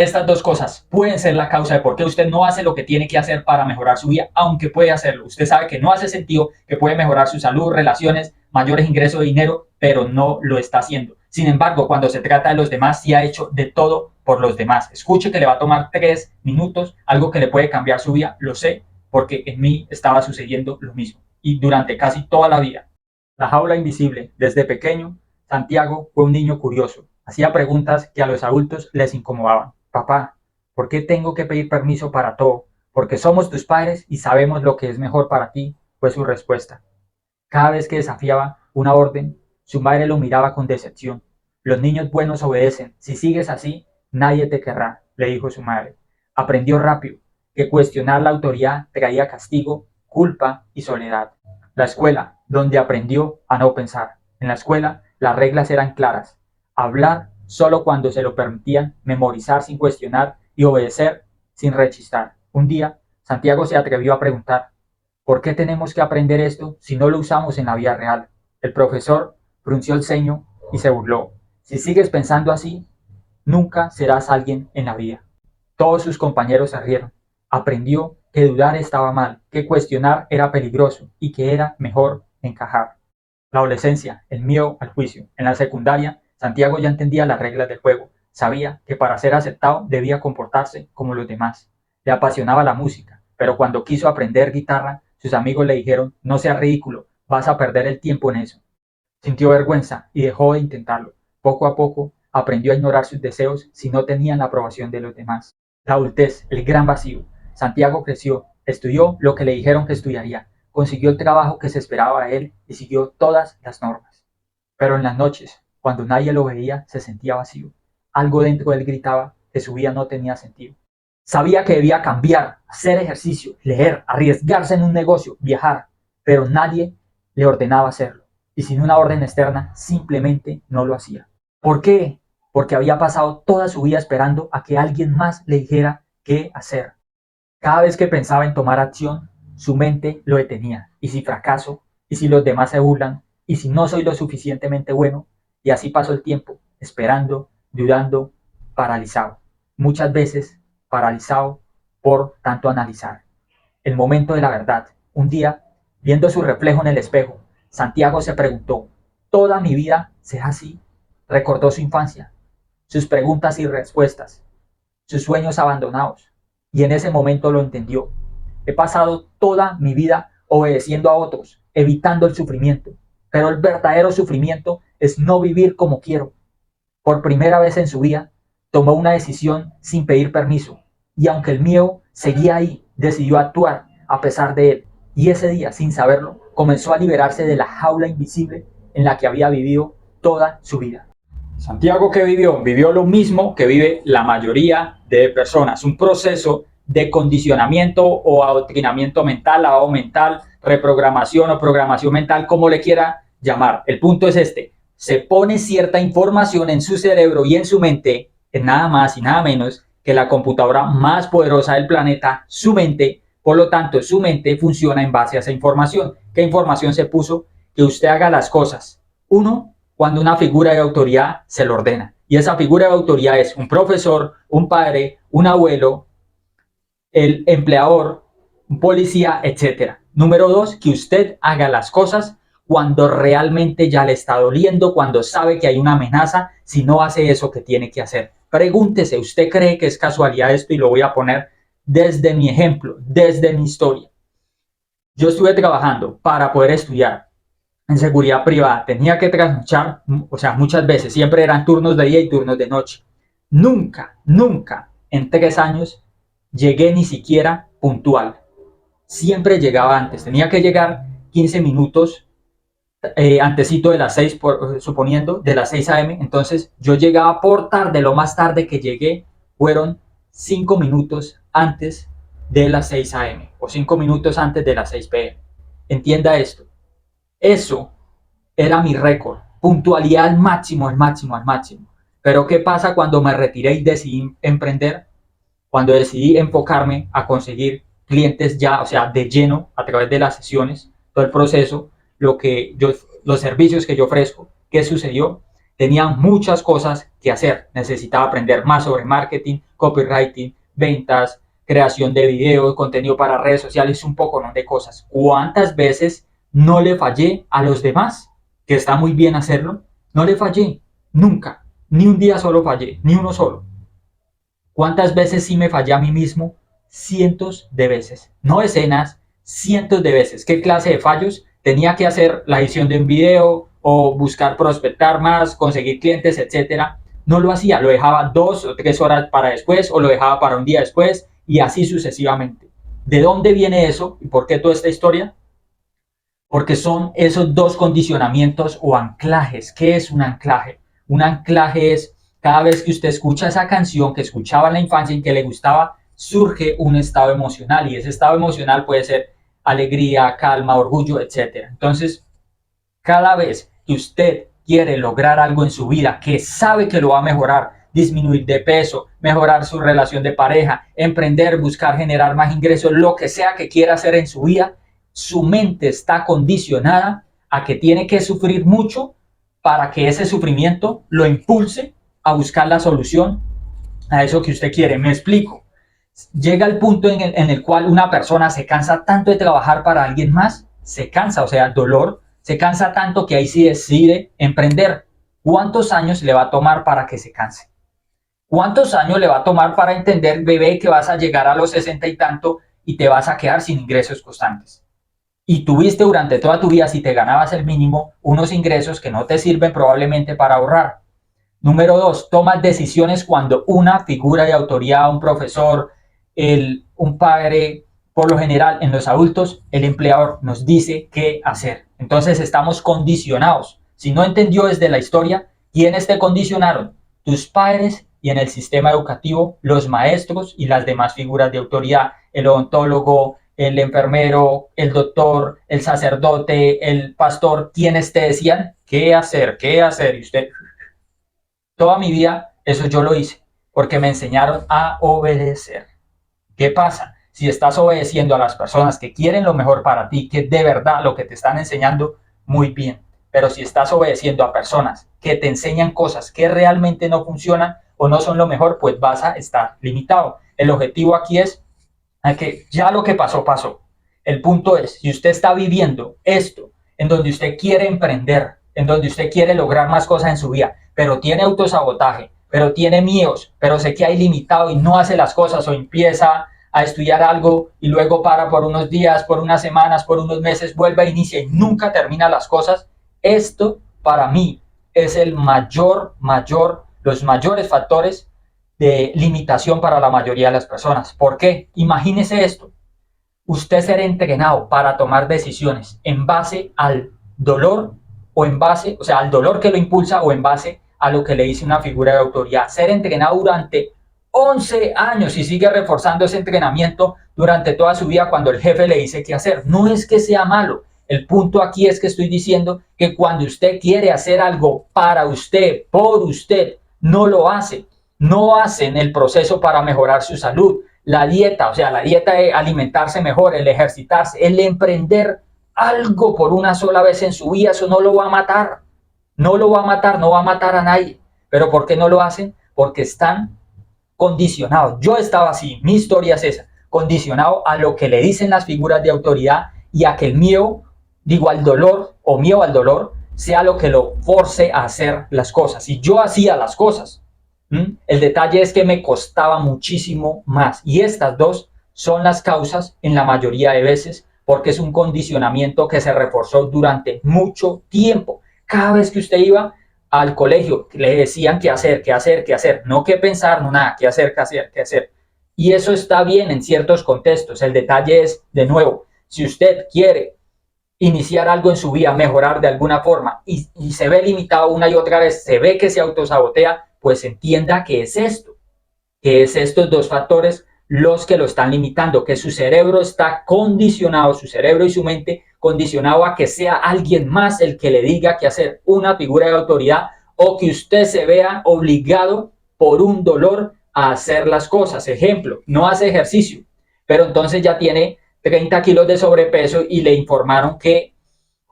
Estas dos cosas pueden ser la causa de por qué usted no hace lo que tiene que hacer para mejorar su vida, aunque puede hacerlo. Usted sabe que no hace sentido, que puede mejorar su salud, relaciones, mayores ingresos de dinero, pero no lo está haciendo. Sin embargo, cuando se trata de los demás, sí ha hecho de todo por los demás. Escuche que le va a tomar 3 minutos, algo que le puede cambiar su vida, lo sé, porque en mí estaba sucediendo lo mismo. Y durante casi toda la vida. La jaula invisible. Desde pequeño, Santiago fue un niño curioso. Hacía preguntas que a los adultos les incomodaban. Papá, ¿por qué tengo que pedir permiso para todo? Porque somos tus padres y sabemos lo que es mejor para ti, fue su respuesta. Cada vez que desafiaba una orden, su madre lo miraba con decepción. Los niños buenos obedecen. Si sigues así, nadie te querrá, le dijo su madre. Aprendió rápido que cuestionar la autoridad traía castigo, culpa y soledad. La escuela, donde aprendió a no pensar. En la escuela, las reglas eran claras. Hablar solo cuando se lo permitían, memorizar sin cuestionar y obedecer sin rechistar. Un día, Santiago se atrevió a preguntar: ¿por qué tenemos que aprender esto si no lo usamos en la vida real? El profesor frunció el ceño y se burló. Si sigues pensando así, nunca serás alguien en la vida. Todos sus compañeros se rieron. Aprendió que dudar estaba mal, que cuestionar era peligroso y que era mejor encajar. La adolescencia, el miedo al juicio. En la secundaria, Santiago ya entendía las reglas del juego. Sabía que para ser aceptado debía comportarse como los demás. Le apasionaba la música, pero cuando quiso aprender guitarra, sus amigos le dijeron: no seas ridículo, vas a perder el tiempo en eso. Sintió vergüenza y dejó de intentarlo. Poco a poco aprendió a ignorar sus deseos si no tenían la aprobación de los demás. La adultez, el gran vacío. Santiago creció, estudió lo que le dijeron que estudiaría, consiguió el trabajo que se esperaba de él y siguió todas las normas. Pero en las noches, cuando nadie lo veía, se sentía vacío. Algo dentro de él gritaba que su vida no tenía sentido. Sabía que debía cambiar, hacer ejercicio, leer, arriesgarse en un negocio, viajar, pero nadie le ordenaba hacerlo. Y sin una orden externa, simplemente no lo hacía. ¿Por qué? Porque había pasado toda su vida esperando a que alguien más le dijera qué hacer. Cada vez que pensaba en tomar acción, su mente lo detenía. ¿Y si fracaso? ¿Y si los demás se burlan? ¿Y si no soy lo suficientemente bueno? Y así pasó el tiempo, esperando, dudando, paralizado. Muchas veces paralizado por tanto analizar. El momento de la verdad. Un día, viendo su reflejo en el espejo, Santiago se preguntó: ¿toda mi vida será así? Recordó su infancia, sus preguntas y respuestas, sus sueños abandonados, y en ese momento lo entendió. He pasado toda mi vida obedeciendo a otros, evitando el sufrimiento, pero el verdadero sufrimiento es no vivir como quiero. Por primera vez en su vida, tomó una decisión sin pedir permiso, y aunque el miedo seguía ahí, decidió actuar a pesar de él. Y ese día, sin saberlo, comenzó a liberarse de la jaula invisible en la que había vivido toda su vida. Santiago, ¿qué vivió? Vivió lo mismo que vive la mayoría de personas, un proceso de condicionamiento o adoctrinamiento mental, lavado mental, reprogramación o programación mental, como le quiera llamar. El punto es este: se pone cierta información en su cerebro y en su mente, en nada más y nada menos que la computadora más poderosa del planeta, su mente. Por lo tanto, su mente funciona en base a esa información. ¿Qué información se puso? Que usted haga las cosas. Uno, cuando una figura de autoridad se lo ordena. Y esa figura de autoridad es un profesor, un padre, un abuelo, el empleador, un policía, etc. Número dos, que usted haga las cosas cuando realmente ya le está doliendo, cuando sabe que hay una amenaza, si no hace eso que tiene que hacer. Pregúntese, ¿usted cree que es casualidad esto? Y lo voy a poner desde mi ejemplo, desde mi historia. Yo estuve trabajando para poder estudiar en seguridad privada. Tenía que trasnochar, o sea, muchas veces. Siempre eran turnos de día y turnos de noche. Nunca en 3 años llegué ni siquiera puntual. Siempre llegaba antes. Tenía que llegar 15 minutos antesito de las 6, suponiendo, de las 6 a.m. Entonces yo llegaba por tarde. Lo más tarde que llegué fueron 5 minutos antes de las 6 a.m. o 5 minutos antes de las 6 p.m. Entienda esto. Eso era mi récord. Puntualidad al máximo, al máximo, al máximo. Pero ¿qué pasa cuando me retiré y decidí emprender? Cuando decidí enfocarme a conseguir clientes ya, o sea, de lleno, a través de las sesiones, todo el proceso, los servicios que yo ofrezco. ¿Qué sucedió? tenía muchas cosas que hacer. Necesitaba aprender más sobre marketing, copywriting, ventas, creación de videos, contenido para redes sociales, un poco de cosas. ¿Cuántas veces no le fallé a los demás? Que está muy bien hacerlo. No le fallé, nunca. Ni un día solo fallé, ni uno solo. ¿Cuántas veces sí me fallé a mí mismo? Cientos de veces. No decenas, cientos de veces. ¿Qué clase de fallos? Tenía que hacer la edición de un video o buscar prospectar más, conseguir clientes, etcétera. No lo hacía, lo dejaba 2 o 3 horas para después o lo dejaba para un día después y así sucesivamente. ¿De dónde viene eso y por qué toda esta historia? Porque son esos dos condicionamientos o anclajes. ¿Qué es un anclaje? Un anclaje es cada vez que usted escucha esa canción que escuchaba en la infancia y que le gustaba, surge un estado emocional y ese estado emocional puede ser alegría, calma, orgullo, etc. Entonces, cada vez que usted quiere lograr algo en su vida que sabe que lo va a mejorar, disminuir de peso, mejorar su relación de pareja, emprender, buscar generar más ingresos, lo que sea que quiera hacer en su vida, su mente está condicionada a que tiene que sufrir mucho para que ese sufrimiento lo impulse a buscar la solución a eso que usted quiere. Me explico. Llega el punto en el cual una persona se cansa tanto de trabajar para alguien más, se cansa, o sea, el dolor, se cansa tanto que ahí sí decide emprender. ¿Cuántos años le va a tomar para que se canse? ¿Cuántos años le va a tomar para entender, bebé, que vas a llegar a los 60 y tanto y te vas a quedar sin ingresos constantes? Y tuviste durante toda tu vida, si te ganabas el mínimo, unos ingresos que no te sirven probablemente para ahorrar. Número 2, tomas decisiones cuando una figura de autoridad, un profesor, un padre, por lo general en los adultos, el empleador nos dice qué hacer. Entonces estamos condicionados. Si no entendió desde la historia, ¿quiénes te condicionaron? Tus padres y en el sistema educativo, los maestros y las demás figuras de autoridad, el odontólogo, el enfermero, el doctor, el sacerdote, el pastor, quienes te decían qué hacer, y usted, toda mi vida, eso yo lo hice, porque me enseñaron a obedecer. ¿Qué pasa? Si estás obedeciendo a las personas que quieren lo mejor para ti, que de verdad lo que te están enseñando, muy bien. Pero si estás obedeciendo a personas que te enseñan cosas que realmente no funcionan o no son lo mejor, pues vas a estar limitado. El objetivo aquí es que ya lo que pasó, pasó. El punto es, si usted está viviendo esto, en donde usted quiere emprender, en donde usted quiere lograr más cosas en su vida, pero tiene autosabotaje, pero tiene miedos, pero se queda ilimitado y no hace las cosas o empieza a estudiar algo y luego para por unos días, por unas semanas, por unos meses, vuelve a iniciar y nunca termina las cosas, esto para mí es el los mayores factores de limitación para la mayoría de las personas. ¿Por qué? Imagínese esto. Usted ser entrenado para tomar decisiones en base al dolor o en base, o sea, al dolor que lo impulsa o en base a lo que le dice una figura de autoridad. Ser entrenado durante 11 años y sigue reforzando ese entrenamiento durante toda su vida cuando el jefe le dice qué hacer. No es que sea malo. El punto aquí es que estoy diciendo que cuando usted quiere hacer algo para usted, por usted, no lo hace. No hacen el proceso para mejorar su salud. La dieta, o sea, la dieta es alimentarse mejor, el ejercitarse, el emprender algo por una sola vez en su vida, eso no lo va a matar. No lo va a matar, no va a matar a nadie. ¿Pero por qué no lo hacen? Porque están condicionados. Yo estaba así, mi historia es esa, condicionado a lo que le dicen las figuras de autoridad y a que el miedo, digo al dolor o miedo al dolor, sea lo que lo force a hacer las cosas. Y yo hacía las cosas. El detalle es que me costaba muchísimo más y estas dos son las causas en la mayoría de veces porque es un condicionamiento que se reforzó durante mucho tiempo. Cada vez que usted iba al colegio le decían qué hacer, no qué pensar, no nada, qué hacer. Y eso está bien en ciertos contextos. El detalle es, de nuevo, si usted quiere iniciar algo en su vida, mejorar de alguna forma y se ve limitado una y otra vez, se ve que se autosabotea, pues entienda que es estos dos factores los que lo están limitando, que su cerebro está condicionado, su cerebro y su mente condicionado a que sea alguien más el que le diga qué hacer, una figura de autoridad, o que usted se vea obligado por un dolor a hacer las cosas. Ejemplo, no hace ejercicio, pero entonces ya tiene 30 kilos de sobrepeso y le informaron que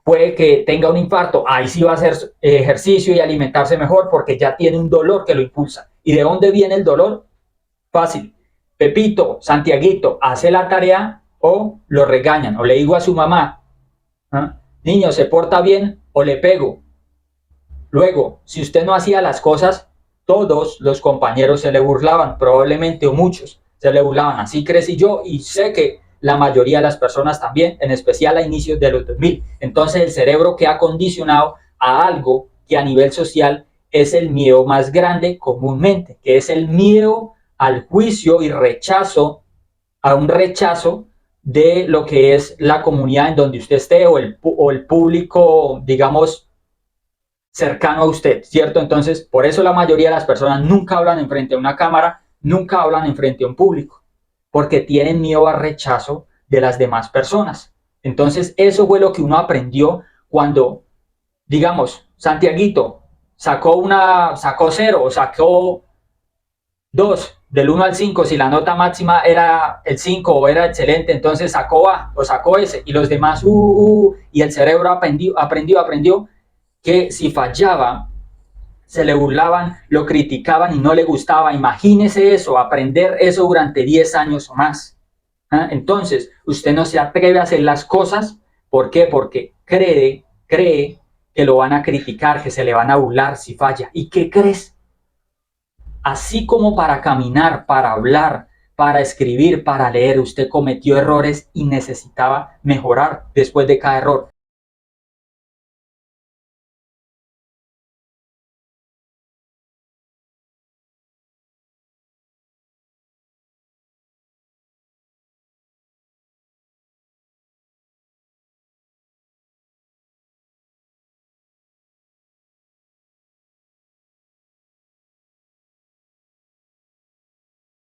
puede que tenga un infarto, ahí sí va a hacer ejercicio y alimentarse mejor porque ya tiene un dolor que lo impulsa. ¿Y de dónde viene el dolor? Fácil. Pepito, Santiaguito, hace la tarea o lo regañan, o le digo a su mamá, ¿ah? Niño, ¿se porta bien o le pego? Luego, si usted no hacía las cosas, todos los compañeros se le burlaban, probablemente o muchos se le burlaban. Así crecí yo y sé que la mayoría de las personas también, en especial a inicios de los 2000. Entonces el cerebro queda condicionado a algo que a nivel social es el miedo más grande comúnmente, que es el miedo al juicio y rechazo, a un rechazo de lo que es la comunidad en donde usted esté o el público, digamos, cercano a usted, ¿cierto? Entonces, por eso la mayoría de las personas nunca hablan en frente a una cámara, nunca hablan en frente a un público, porque tienen miedo al rechazo de las demás personas. Entonces, eso fue lo que uno aprendió cuando, digamos, Santiaguito sacó 0 o sacó 2 del 1 al 5, si la nota máxima era el 5 o era excelente, entonces sacó A o sacó S y los demás, y el cerebro aprendió que si fallaba, se le burlaban, lo criticaban y no le gustaba. Imagínese eso, aprender eso durante 10 años o más. ¿Ah? Entonces, usted no se atreve a hacer las cosas. ¿Por qué? Porque cree que lo van a criticar, que se le van a burlar si falla. ¿Y qué crees? Así como para caminar, para hablar, para escribir, para leer, usted cometió errores y necesitaba mejorar después de cada error.